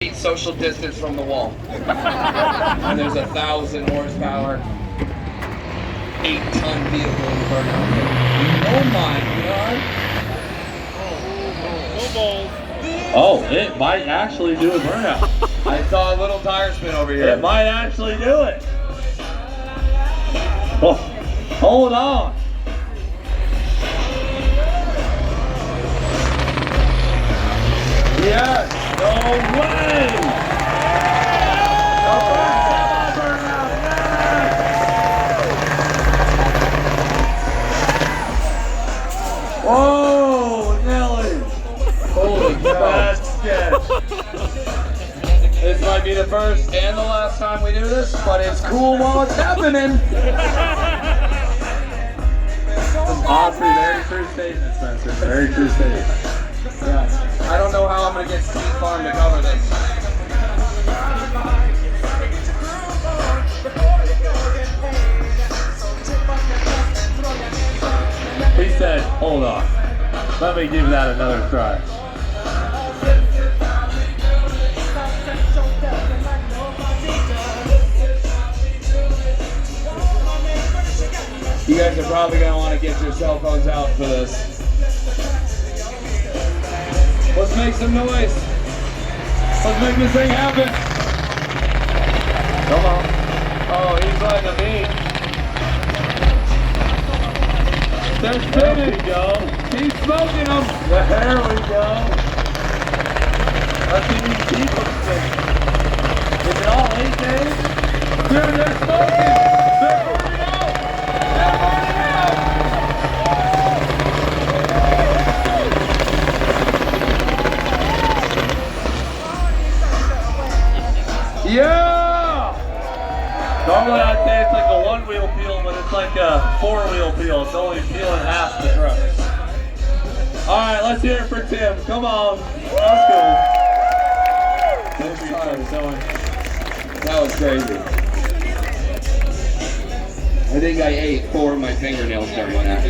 feet social distance from the wall. And there's 1,000 horsepower, 8-ton vehicle in Burnout. Oh my God. Oh, it might actually do a burnout. I saw a little tire spin over here. It might actually do it. Oh, hold on. Yes. No way. Whoa, Nelly. Holy Bad cow. sketch. This might be the first and the last time we do this, but it's cool while it's happening. Honestly, very true statement, Spencer. Very true statement. Yeah. I don't know how I'm going to get State Farm to cover this. He said, hold on. Let me give that another try. You guys are probably going to want to get your cell phones out for this. Let's make some noise. Let's make this thing happen. Come on. Oh, he's letting them eat. They're There spinning. we go. He's smoking them. There we go. Let's see these people spin. Is it all 8 days? Dude, they're smoking. They're burning out. They're burning out. Yeah. Normally I'd say it's like a 1-wheel peel, but it's like a 4-wheel peel. It's only peeling half the truck. Alright, let's hear it for Tim. Come on. Let's go. That was crazy. I think I ate 4 of my fingernails during that.